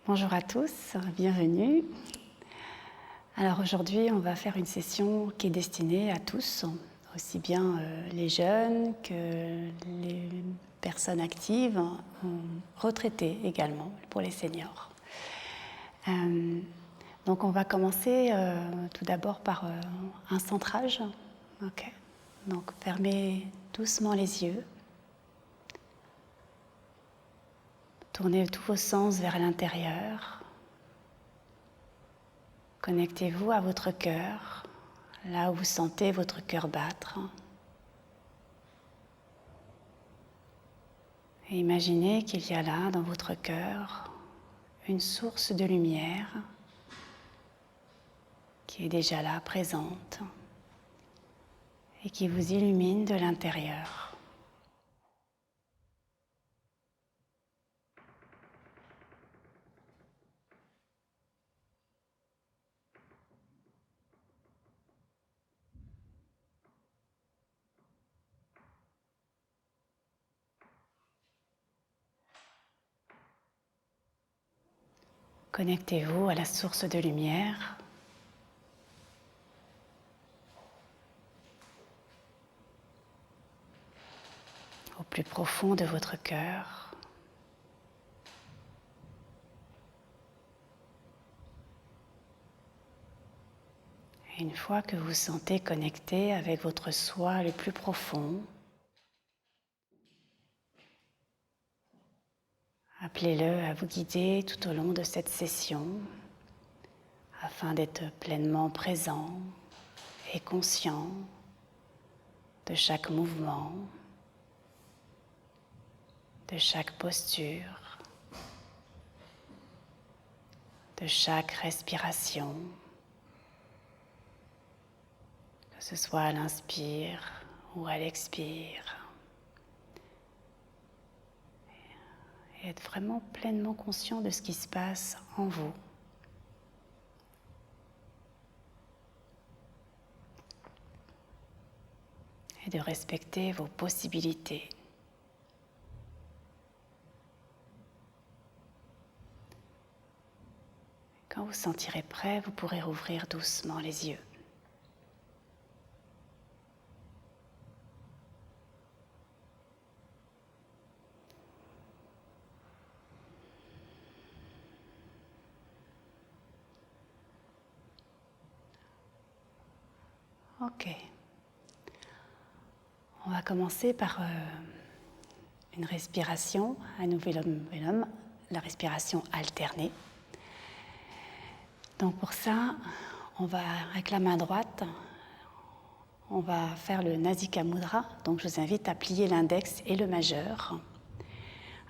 Bonjour à tous, bienvenue. Alors aujourd'hui, on va faire une session qui est destinée à tous, aussi bien les jeunes que les personnes actives, retraitées également, pour les seniors. Donc on va commencer tout d'abord par un centrage. Ok. Donc fermez doucement les yeux. Tournez tous vos sens vers l'intérieur. Connectez-vous à votre cœur, là où vous sentez votre cœur battre. Et imaginez qu'il y a là, dans votre cœur, une source de lumière qui est déjà là, présente, et qui vous illumine de l'intérieur. Connectez-vous à la source de lumière. Au plus profond de votre cœur. Et une fois que vous vous sentez connecté avec votre soi le plus profond, appelez-le à vous guider tout au long de cette session afin d'être pleinement présent et conscient de chaque mouvement, de chaque posture, de chaque respiration, que ce soit à l'inspire ou à l'expire. Et être vraiment pleinement conscient de ce qui se passe en vous. Et de respecter vos possibilités. Quand vous sentirez prêt, vous pourrez rouvrir doucement les yeux. Ok. On va commencer par une respiration, à Vélum, la respiration alternée. Donc pour ça, on va, avec la main droite, on va faire le Nasika Mudra. Donc je vous invite à plier l'index et le majeur,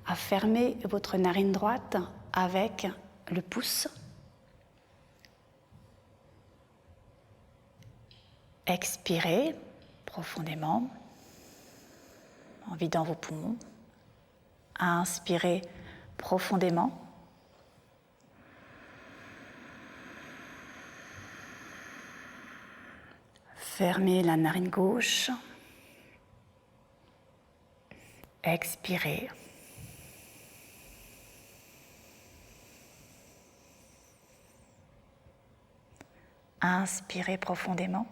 à fermer votre narine droite avec le pouce. Expirez profondément en vidant vos poumons. Inspirez profondément. Fermez la narine gauche. Expirez. Inspirez profondément.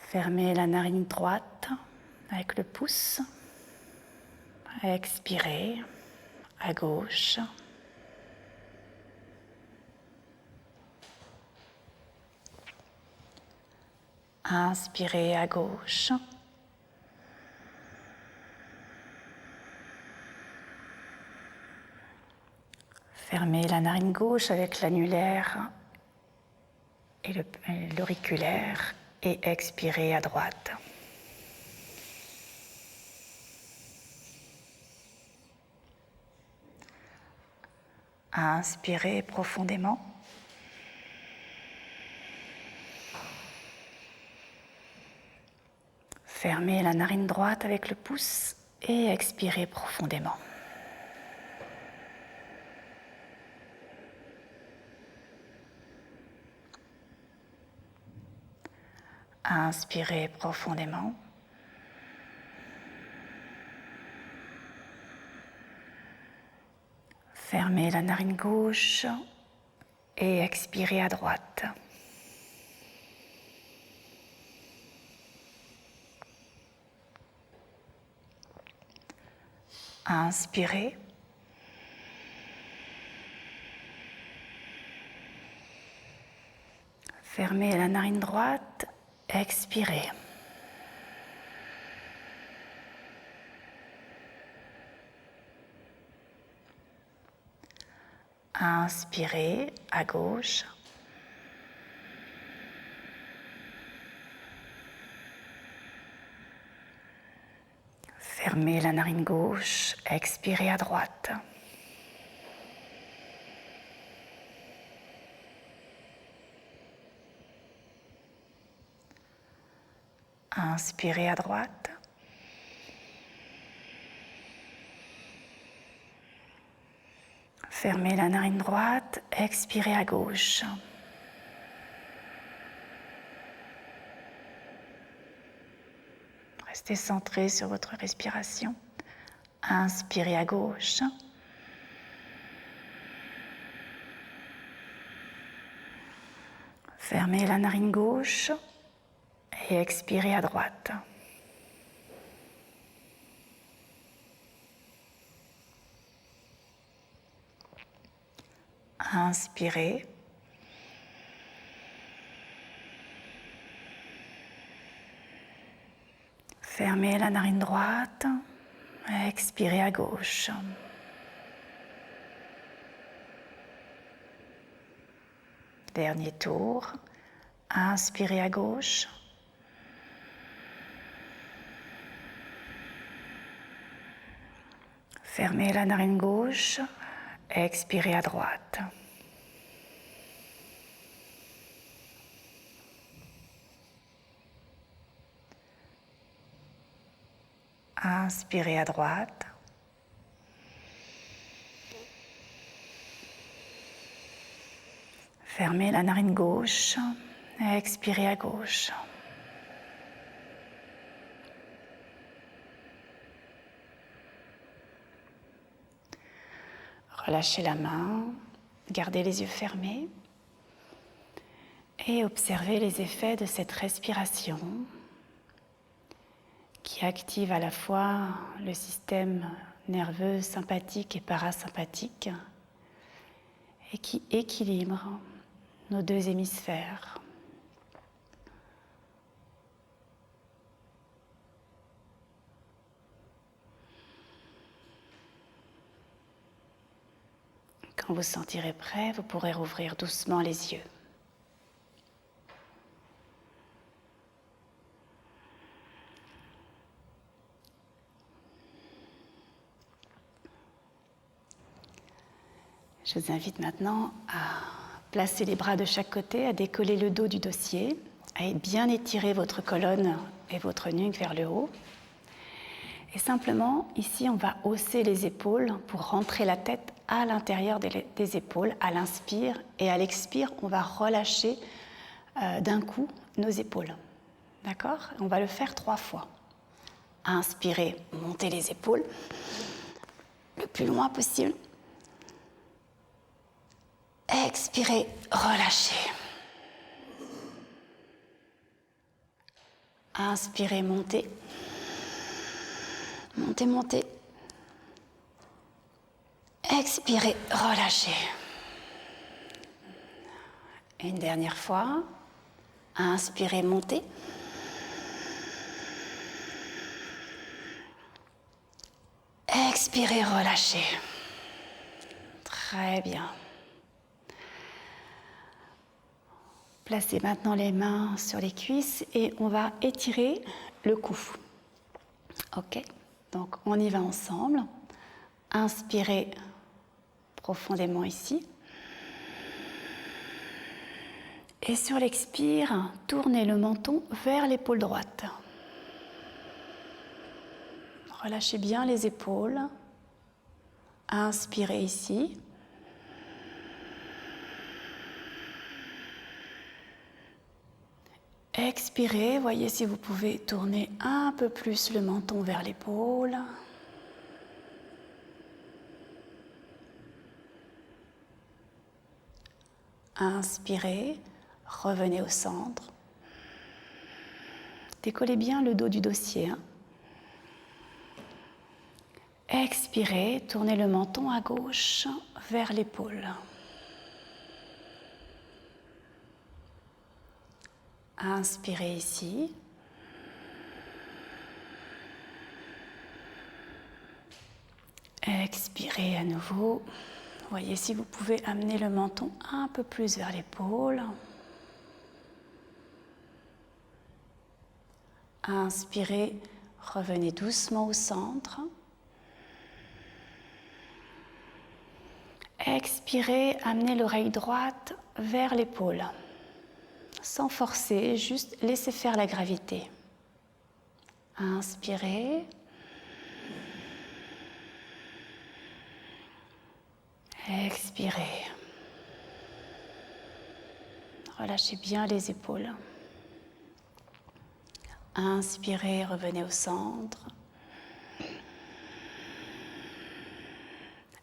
Fermez la narine droite avec le pouce. Expirez à gauche. Inspirez à gauche. Fermez la narine gauche avec l'annulaire et l'auriculaire et expirez à droite. Inspirez profondément. Fermez la narine droite avec le pouce et expirez profondément. Inspirez profondément. Fermez la narine gauche et expirez à droite. Inspirez. Fermez la narine droite, expirez. Inspirez à gauche. Fermez la narine gauche, expirez à droite. Inspirez à droite. Fermez la narine droite, expirez à gauche. Restez centré sur votre respiration. Inspirez à gauche. Fermez la narine gauche et expirez à droite. Inspirez. Fermez la narine droite, expirez à gauche. Dernier tour. Inspirez à gauche. Fermez la narine gauche, expirez à droite. Inspirez à droite. Fermez la narine gauche, expirez à gauche. Relâchez la main, gardez les yeux fermés et observez les effets de cette respiration qui active à la fois le système nerveux sympathique et parasympathique et qui équilibre nos deux hémisphères. Quand vous sentirez prêt, vous pourrez rouvrir doucement les yeux. Je vous invite maintenant à placer les bras de chaque côté, à décoller le dos du dossier, à bien étirer votre colonne et votre nuque vers le haut. Et simplement, ici, on va hausser les épaules pour rentrer la tête à l'intérieur des épaules à l'inspire. Et à l'expire, on va relâcher d'un coup nos épaules. D'accord ? On va le faire 3 fois. Inspirez, montez les épaules le plus loin possible. Expirez, relâchez. Inspirez, montez. Montez, montez. Expirez, relâchez. Une dernière fois. Inspirez, montez. Expirez, relâchez. Très bien. Placez maintenant les mains sur les cuisses et on va étirer le cou. Ok ? Donc on y va ensemble. Inspirez profondément ici. Et sur l'expire, tournez le menton vers l'épaule droite. Relâchez bien les épaules. Inspirez ici. Expirez, voyez si vous pouvez tourner un peu plus le menton vers l'épaule. Inspirez, revenez au centre. Décollez bien le dos du dossier. Expirez, tournez le menton à gauche vers l'épaule. Inspirez ici. Expirez à nouveau. Voyez si vous pouvez amener le menton un peu plus vers l'épaule. Inspirez, revenez doucement au centre. Expirez, amenez l'oreille droite vers l'épaule. Sans forcer, juste laissez faire la gravité. Inspirez. Expirez. Relâchez bien les épaules. Inspirez, revenez au centre.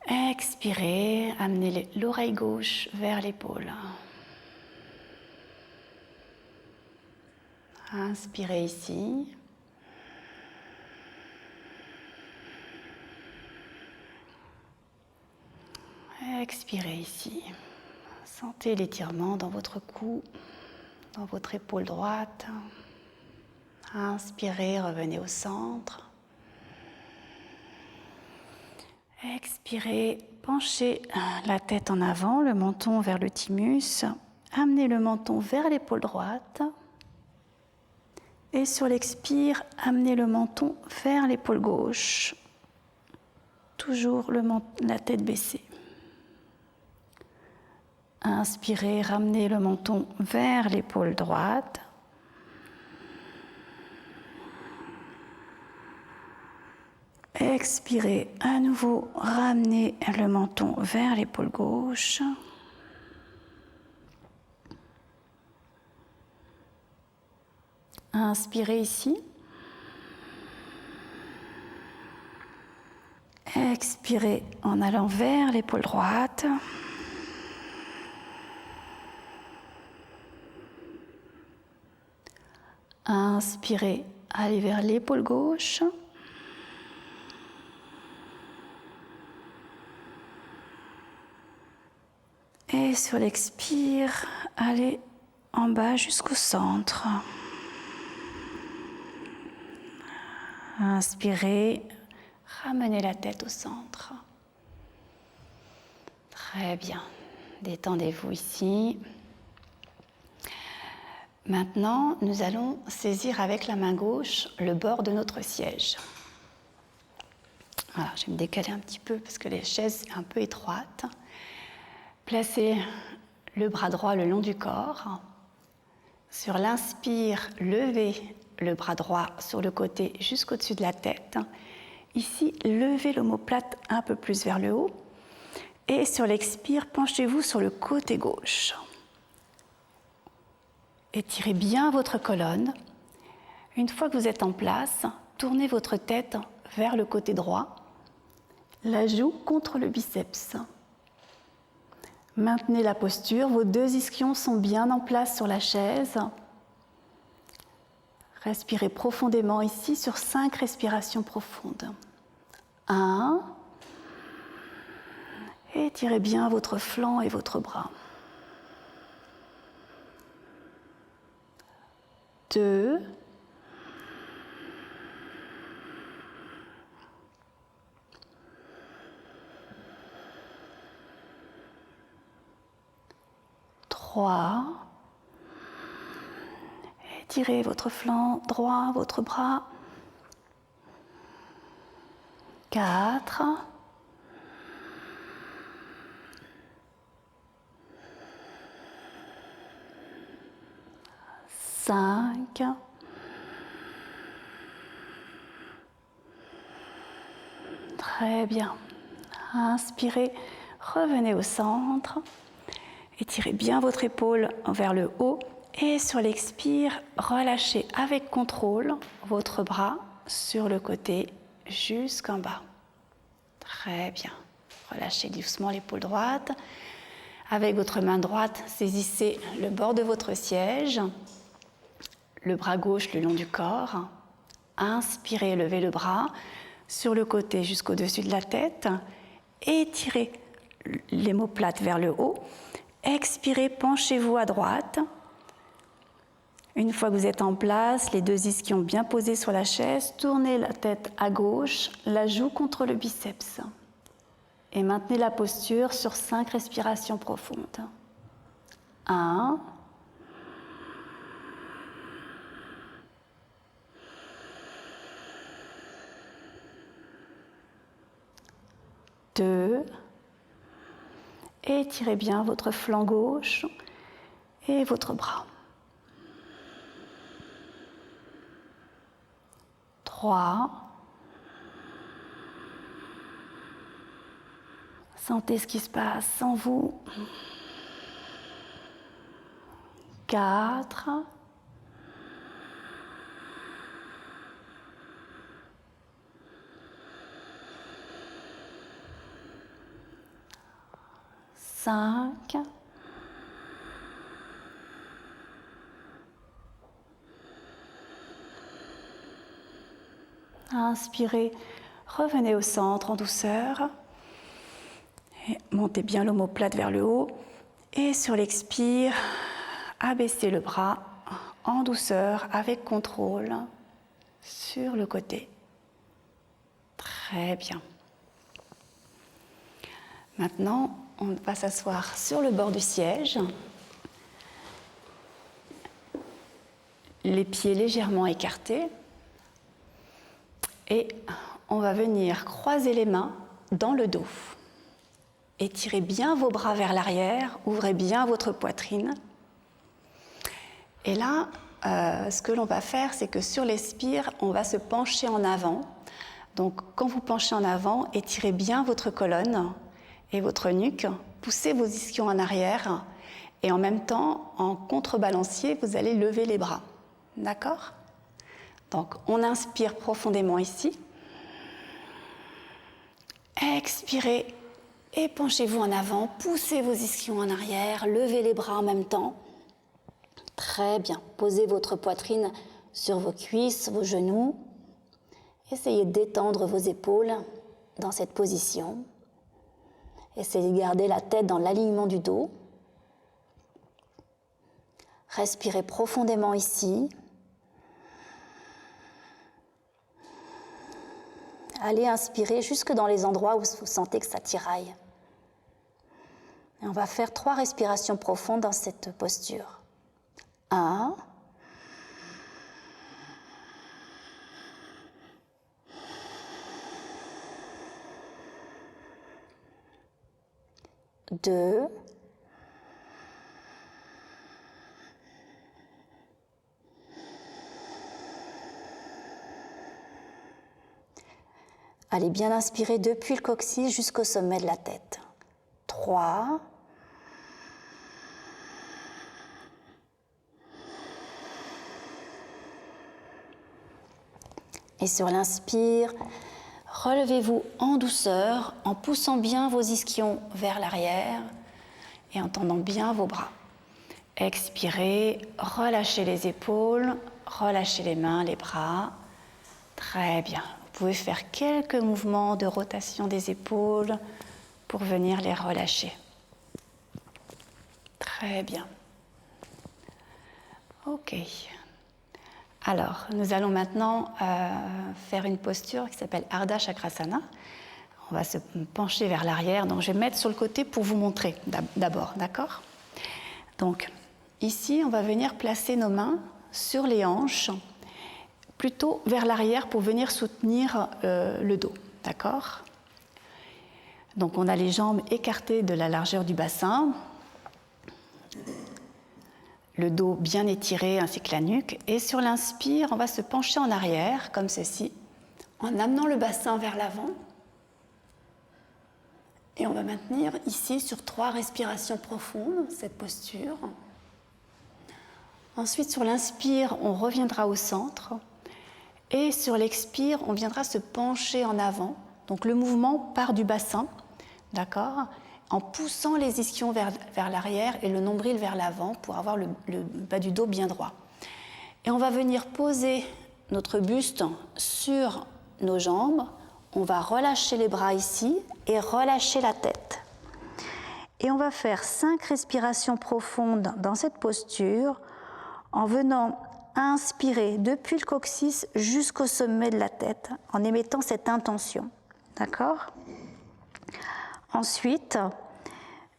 Expirez, amenez l'oreille gauche vers l'épaule. Inspirez ici. Expirez ici. Sentez l'étirement dans votre cou, dans votre épaule droite. Inspirez, revenez au centre. Expirez, penchez la tête en avant, le menton vers le thymus. Amenez le menton vers l'épaule droite. Et sur l'expire, amenez le menton vers l'épaule gauche. Toujours la tête baissée. Inspirez, ramenez le menton vers l'épaule droite. Expirez, à nouveau, ramenez le menton vers l'épaule gauche. Inspirez ici. Expirez en allant vers l'épaule droite. Inspirez, allez vers l'épaule gauche. Et sur l'expire, allez en bas jusqu'au centre. Inspirez, ramenez la tête au centre. Très bien. Détendez-vous ici. Maintenant, nous allons saisir avec la main gauche le bord de notre siège. Voilà, je vais me décaler un petit peu parce que les chaises sont un peu étroites. Placez le bras droit le long du corps. Sur l'inspire, levez le bras droit sur le côté jusqu'au-dessus de la tête. Ici, levez l'omoplate un peu plus vers le haut. Et sur l'expire, penchez-vous sur le côté gauche. Étirez bien votre colonne. Une fois que vous êtes en place, tournez votre tête vers le côté droit, la joue contre le biceps. Maintenez la posture, vos deux ischions sont bien en place sur la chaise. Respirez profondément ici sur 5 respirations profondes. 1. Étirez bien votre flanc et votre bras. 2. 3. Étirez votre flanc droit, votre bras. 4. 5. Très bien. Inspirez, revenez au centre. Étirez bien votre épaule vers le haut et sur l'expire, relâchez avec contrôle votre bras sur le côté jusqu'en bas. Très bien. Relâchez doucement l'épaule droite. Avec votre main droite, saisissez le bord de votre siège, le bras gauche le long du corps. Inspirez, levez le bras sur le côté jusqu'au-dessus de la tête. Étirez les omoplates vers le haut. Expirez, penchez-vous à droite. Une fois que vous êtes en place, les deux ischions bien posés sur la chaise, tournez la tête à gauche, la joue contre le biceps. Et maintenez la posture sur 5 respirations profondes. 1. 2. Étirez bien votre flanc gauche et votre bras. 3. Sentez ce qui se passe en vous. 4. 5. Inspirez, revenez au centre en douceur. Et montez bien l'omoplate vers le haut. Et sur l'expire, abaissez le bras en douceur, avec contrôle, sur le côté. Très bien. Maintenant, on va s'asseoir sur le bord du siège. Les pieds légèrement écartés. Et on va venir croiser les mains dans le dos. Étirez bien vos bras vers l'arrière, ouvrez bien votre poitrine. Et là, ce que l'on va faire, c'est que sur l'expire, on va se pencher en avant. Donc, quand vous penchez en avant, étirez bien votre colonne et votre nuque. Poussez vos ischions en arrière. Et en même temps, en contrebalancier, vous allez lever les bras. D'accord ? Donc, on inspire profondément ici. Expirez et penchez-vous en avant. Poussez vos ischions en arrière. Levez les bras en même temps. Très bien. Posez votre poitrine sur vos cuisses, vos genoux. Essayez d'étendre vos épaules dans cette position. Essayez de garder la tête dans l'alignement du dos. Respirez profondément ici. Allez inspirer jusque dans les endroits où vous sentez que ça tiraille. Et on va faire 3 respirations profondes dans cette posture. 1. 2. 3. Allez bien inspirer depuis le coccyx jusqu'au sommet de la tête. 3. 4. Et sur l'inspire, relevez-vous en douceur, en poussant bien vos ischions vers l'arrière et en tendant bien vos bras. Expirez, relâchez les épaules, relâchez les mains, les bras. Très bien. Vous pouvez faire quelques mouvements de rotation des épaules pour venir les relâcher. Très bien. Ok. Alors, nous allons maintenant faire une posture qui s'appelle Ardha Chakrasana. On va se pencher vers l'arrière. Donc, je vais me mettre sur le côté pour vous montrer d'abord, d'accord ? Donc, ici, on va venir placer nos mains sur les hanches, plutôt vers l'arrière pour venir soutenir le dos, d'accord ? Donc, on a les jambes écartées de la largeur du bassin. Le dos bien étiré ainsi que la nuque. Et sur l'inspire, on va se pencher en arrière, comme ceci, en amenant le bassin vers l'avant. Et on va maintenir ici sur 3 respirations profondes, cette posture. Ensuite, sur l'inspire, on reviendra au centre. Et sur l'expire, on viendra se pencher en avant. Donc le mouvement part du bassin, d'accord ? en poussant les ischions vers l'arrière et le nombril vers l'avant pour avoir le bas du dos bien droit. Et on va venir poser notre buste sur nos jambes. On va relâcher les bras ici et relâcher la tête. Et on va faire 5 respirations profondes dans cette posture en venant inspirer depuis le coccyx jusqu'au sommet de la tête en émettant cette intention. D'accord ? Ensuite,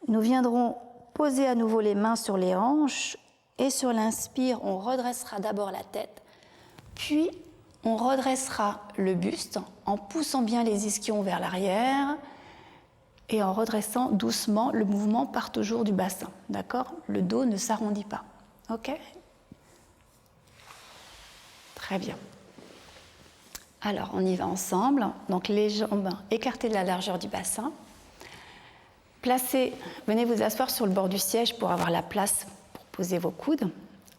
nous viendrons poser à nouveau les mains sur les hanches et sur l'inspire, on redressera d'abord la tête, puis on redressera le buste en poussant bien les ischions vers l'arrière et en redressant doucement. Le mouvement part toujours du bassin, d'accord ? Le dos ne s'arrondit pas, ok ? Très bien. Alors, on y va ensemble. Donc, les jambes écartées de la largeur du bassin. Venez vous asseoir sur le bord du siège pour avoir la place pour poser vos coudes.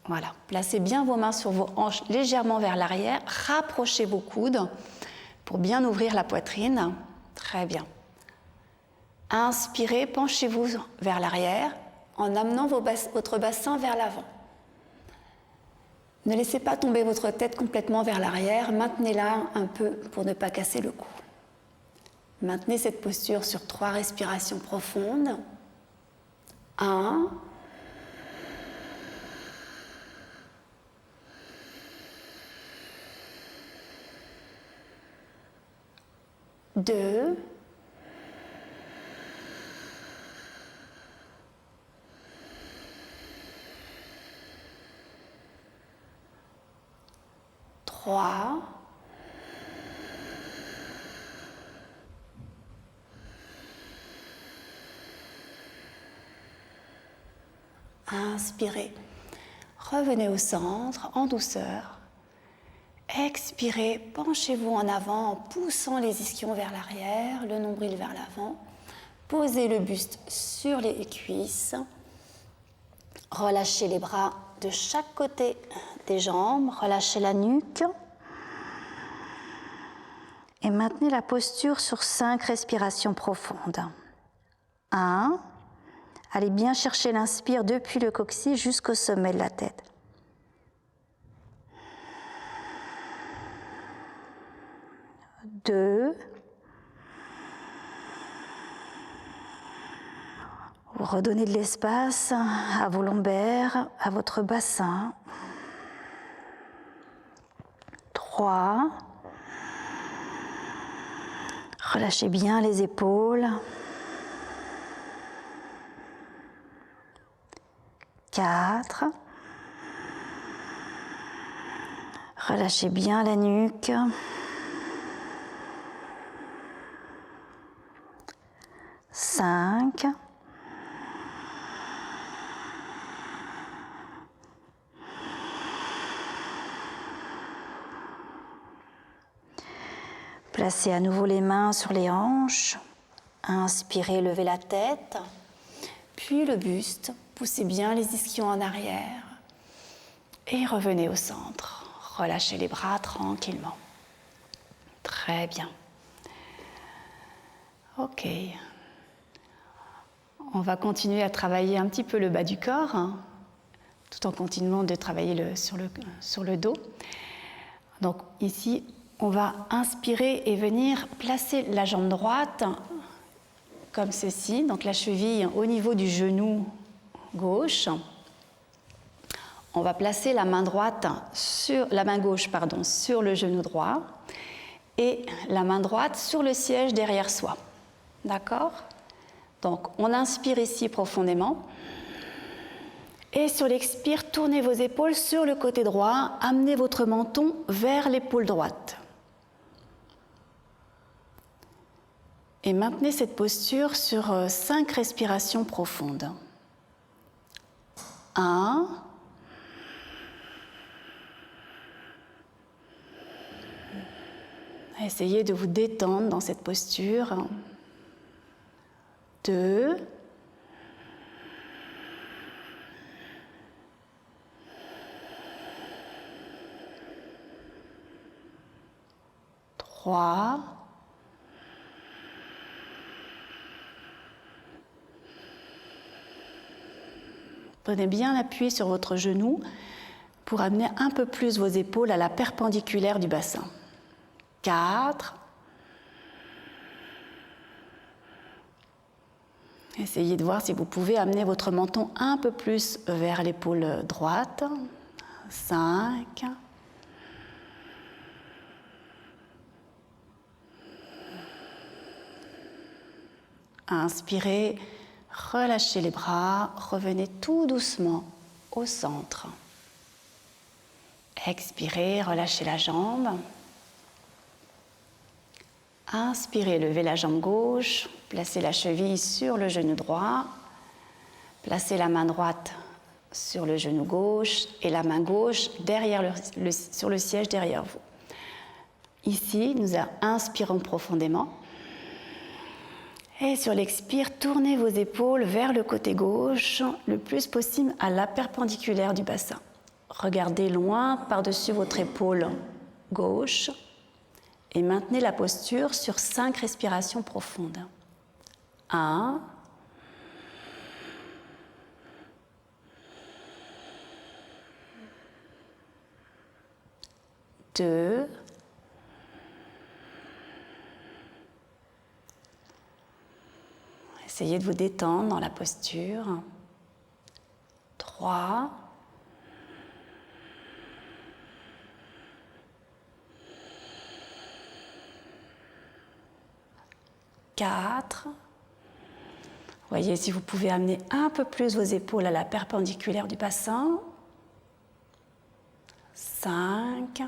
Voilà. Placez bien vos mains sur vos hanches légèrement vers l'arrière. Rapprochez vos coudes pour bien ouvrir la poitrine. Très bien. Inspirez, penchez-vous vers l'arrière en amenant votre bassin vers l'avant. Ne laissez pas tomber votre tête complètement vers l'arrière. Maintenez-la un peu pour ne pas casser le cou. Maintenez cette posture sur 3 respirations profondes. 1. 2. 3. Inspirez. Revenez au centre en douceur. Expirez, penchez-vous en avant en poussant les ischions vers l'arrière, le nombril vers l'avant. Posez le buste sur les cuisses. Relâchez les bras de chaque côté des jambes. Relâchez la nuque. Et maintenez la posture sur 5 respirations profondes. 1. Allez bien chercher l'inspire depuis le coccyx jusqu'au sommet de la tête. 2. Vous redonnez de l'espace à vos lombaires, à votre bassin. 3. Relâchez bien les épaules. 4. Relâchez bien la nuque. 5. Placez à nouveau les mains sur les hanches. Inspirez, levez la tête, puis le buste. Poussez bien les ischions en arrière et revenez au centre. Relâchez les bras tranquillement. Très bien. Ok. On va continuer à travailler un petit peu le bas du corps, tout en continuant de travailler sur le dos. Donc ici, on va inspirer et venir placer la jambe droite comme ceci, donc la cheville au niveau du genou gauche. On va placer la main gauche sur le genou droit et la main droite sur le siège derrière soi. D'accord ? Donc on inspire ici profondément. Et sur l'expire, tournez vos épaules sur le côté droit, amenez votre menton vers l'épaule droite. Et maintenez cette posture sur 5 respirations profondes. 1. Essayez de vous détendre dans cette posture. 2. 3. Prenez bien appui sur votre genou pour amener un peu plus vos épaules à la perpendiculaire du bassin. 4. Essayez de voir si vous pouvez amener votre menton un peu plus vers l'épaule droite. 5. Inspirez, relâchez les bras, revenez tout doucement au centre. Expirez, relâchez la jambe. Inspirez, levez la jambe gauche, placez la cheville sur le genou droit, placez la main droite sur le genou gauche et la main gauche derrière sur le siège derrière vous. Ici, nous inspirons profondément. Et sur l'expire, tournez vos épaules vers le côté gauche, le plus possible à la perpendiculaire du bassin. Regardez loin par-dessus votre épaule gauche et maintenez la posture sur 5 respirations profondes. 1. 2. 3. Essayez de vous détendre dans la posture. 3. 4. Voyez si vous pouvez amener un peu plus vos épaules à la perpendiculaire du bassin. 5. 6.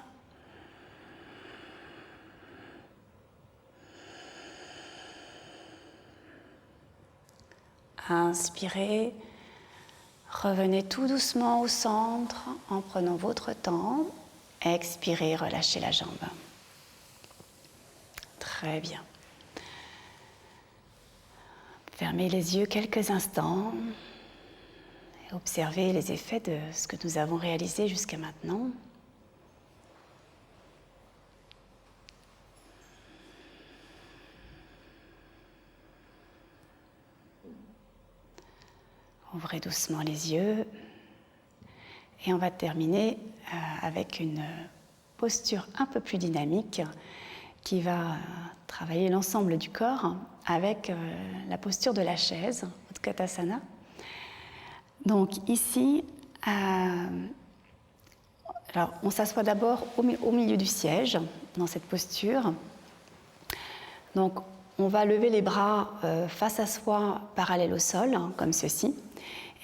Inspirez. Revenez tout doucement au centre en prenant votre temps. Expirez, relâchez la jambe. Très bien. Fermez les yeux quelques instants et observez les effets de ce que nous avons réalisé jusqu'à maintenant. Ouvrez doucement les yeux et on va terminer avec une posture un peu plus dynamique qui va travailler l'ensemble du corps avec la posture de la chaise, Utkatasana. Donc ici, alors on s'assoit d'abord au milieu du siège, dans cette posture. Donc on va lever les bras face à soi, parallèles au sol, hein, comme ceci.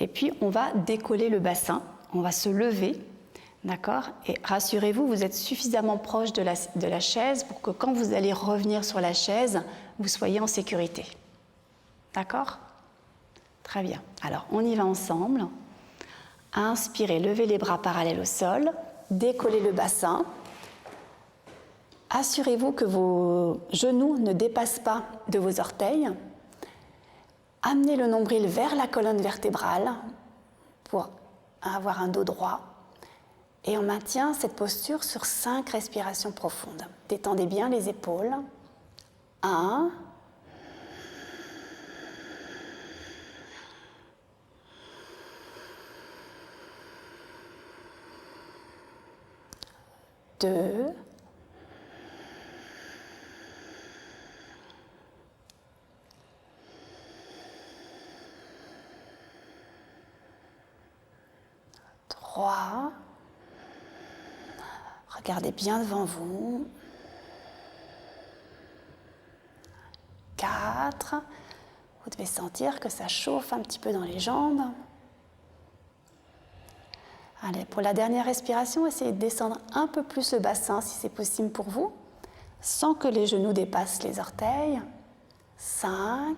Et puis on va décoller le bassin, on va se lever. D'accord ? Et rassurez-vous, vous êtes suffisamment proche de la chaise pour que quand vous allez revenir sur la chaise, vous soyez en sécurité. D'accord ? Très bien. Alors, on y va ensemble. Inspirez, levez les bras parallèles au sol, décollez le bassin. Assurez-vous que vos genoux ne dépassent pas de vos orteils. Amenez le nombril vers la colonne vertébrale pour avoir un dos droit. Et on maintient cette posture sur 5 respirations profondes. Détendez bien les épaules. 1. 2. 3. Regardez bien devant vous. 4. Vous devez sentir que ça chauffe un petit peu dans les jambes. Allez, pour la dernière respiration, essayez de descendre un peu plus le bassin si c'est possible pour vous, sans que les genoux dépassent les orteils. 5.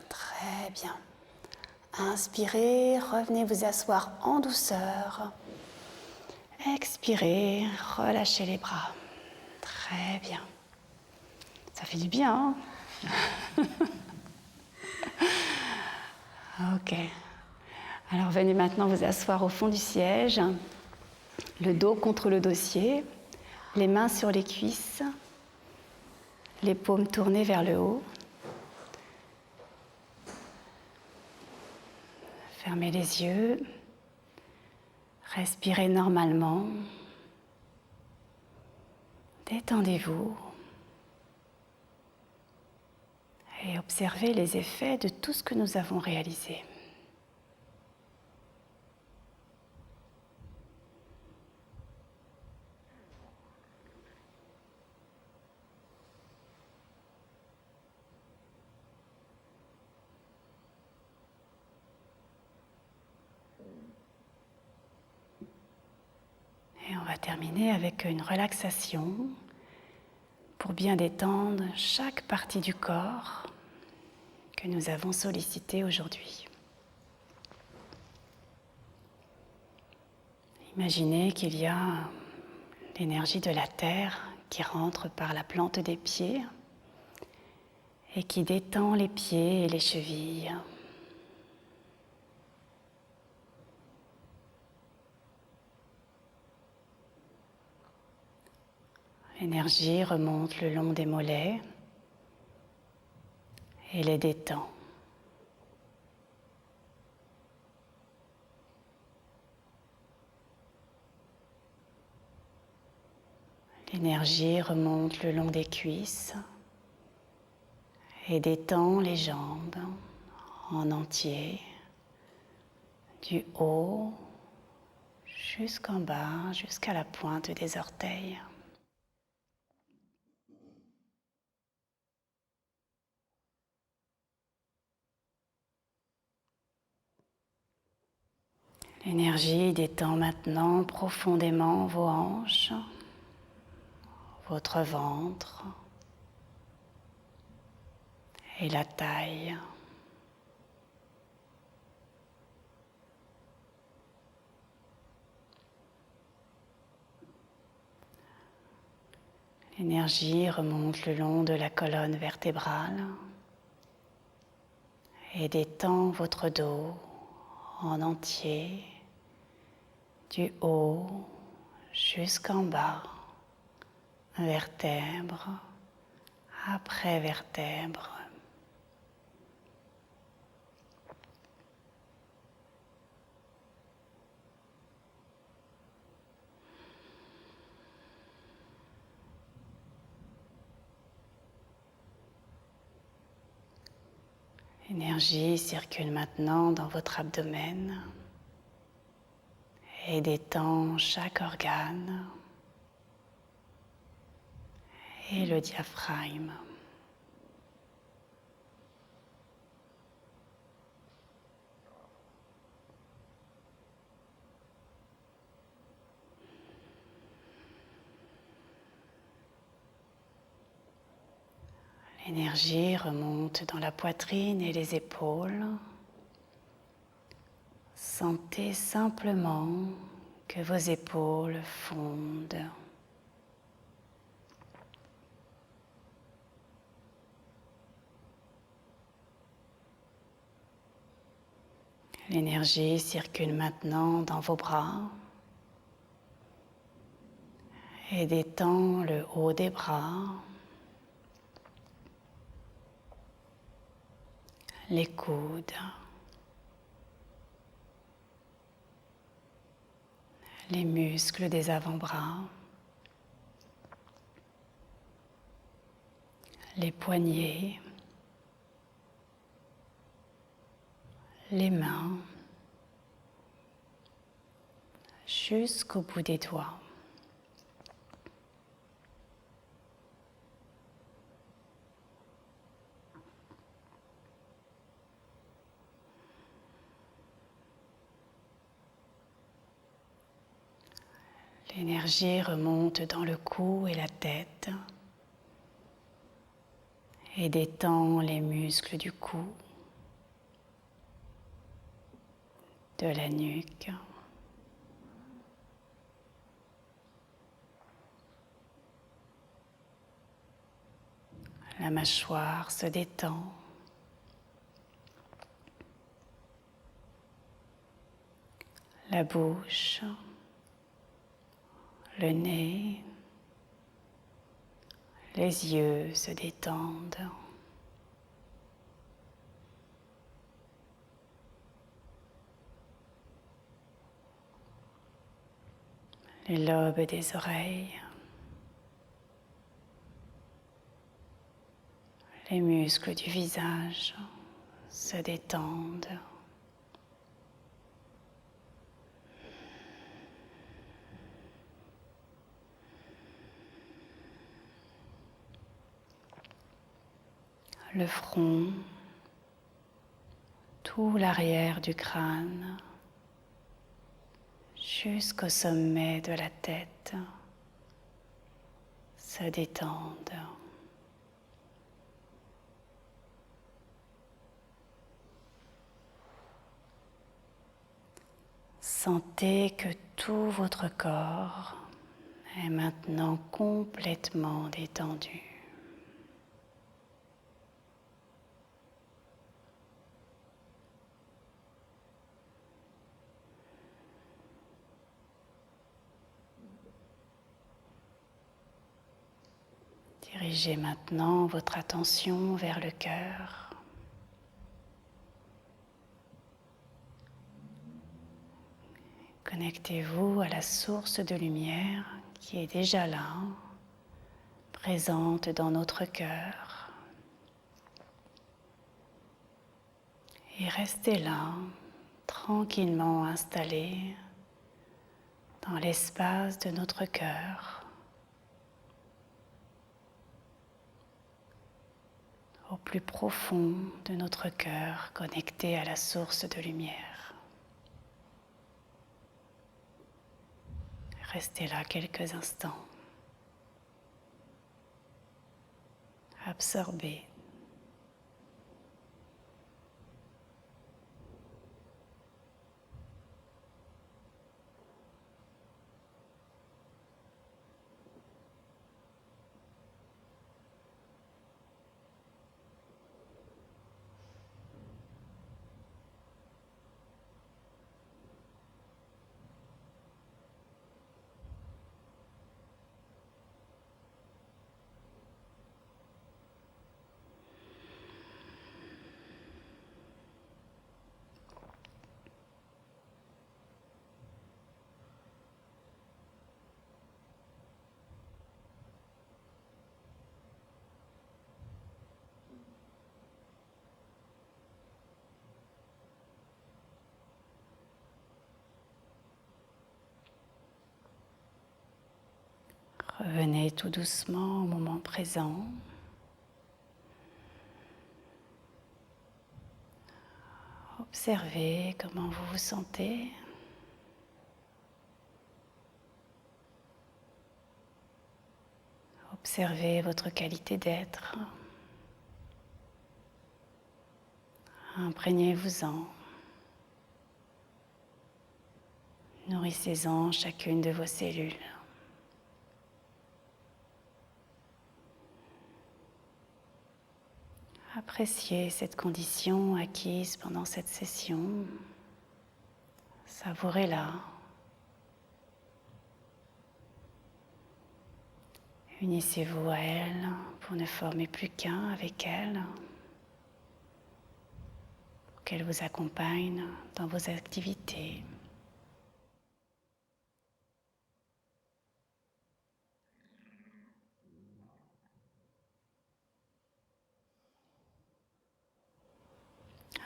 'Très bien. Inspirez, revenez vous asseoir en douceur. Expirez, relâchez les bras. Très bien. Ça fait du bien, hein? Ok. Alors venez maintenant vous asseoir au fond du siège, le dos contre le dossier, les mains sur les cuisses, les paumes tournées vers le haut. Fermez les yeux, respirez normalement, détendez-vous et observez les effets de tout ce que nous avons réalisé. Et on va terminer avec une relaxation pour bien détendre chaque partie du corps que nous avons sollicité aujourd'hui. Imaginez qu'il y a l'énergie de la terre qui rentre par la plante des pieds et qui détend les pieds et les chevilles. L'énergie remonte le long des mollets et les détend. L'énergie remonte le long des cuisses et détend les jambes en entier, du haut jusqu'en bas, jusqu'à la pointe des orteils. L'énergie détend maintenant profondément vos hanches, votre ventre et la taille. L'énergie remonte le long de la colonne vertébrale et détend votre dos en entier, du haut jusqu'en bas, vertèbre après vertèbre. L'énergie circule maintenant dans votre abdomen et détend chaque organe et le diaphragme. L'énergie remonte dans la poitrine et les épaules. Sentez simplement que vos épaules fondent. L'énergie circule maintenant dans vos bras et détend le haut des bras, les coudes, les muscles des avant-bras, les poignets, les mains, jusqu'au bout des doigts. L'énergie remonte dans le cou et la tête et détend les muscles du cou, de la nuque, la mâchoire se détend, la bouche, le nez, Les yeux se détendent. Les lobes des oreilles. Les muscles du visage se détendent. Le front, tout l'arrière du crâne, jusqu'au sommet de la tête, se détendent. Sentez que tout votre corps est maintenant complètement détendu. Dirigez maintenant votre attention vers le cœur. Connectez-vous à la source de lumière qui est déjà là, présente dans notre cœur. Et restez là, tranquillement installé dans l'espace de notre cœur, au plus profond de notre cœur, connecté à la source de lumière. Restez là quelques instants. Absorbez. Revenez tout doucement au moment présent. Observez comment vous vous sentez. Observez votre qualité d'être. Imprégnez-vous-en. Nourrissez-en chacune de vos cellules. Appréciez cette condition acquise pendant cette session. Savourez-la. Unissez-vous à elle pour ne former plus qu'un avec elle, pour qu'elle vous accompagne dans vos activités.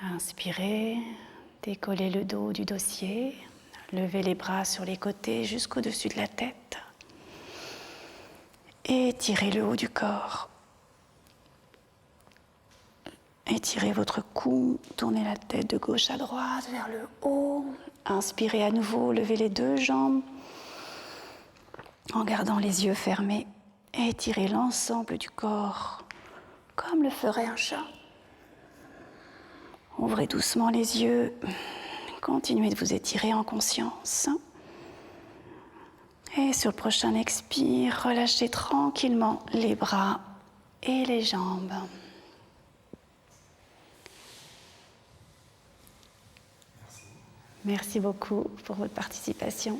Inspirez, décollez le dos du dossier, levez les bras sur les côtés jusqu'au-dessus de la tête. Étirez le haut du corps. Étirez votre cou, tournez la tête de gauche à droite vers le haut. Inspirez à nouveau, levez les deux jambes en gardant les yeux fermés. Étirez l'ensemble du corps comme le ferait un chat. Ouvrez doucement les yeux. Continuez de vous étirer en conscience. Et sur le prochain expire, relâchez tranquillement les bras et les jambes. Merci beaucoup pour votre participation.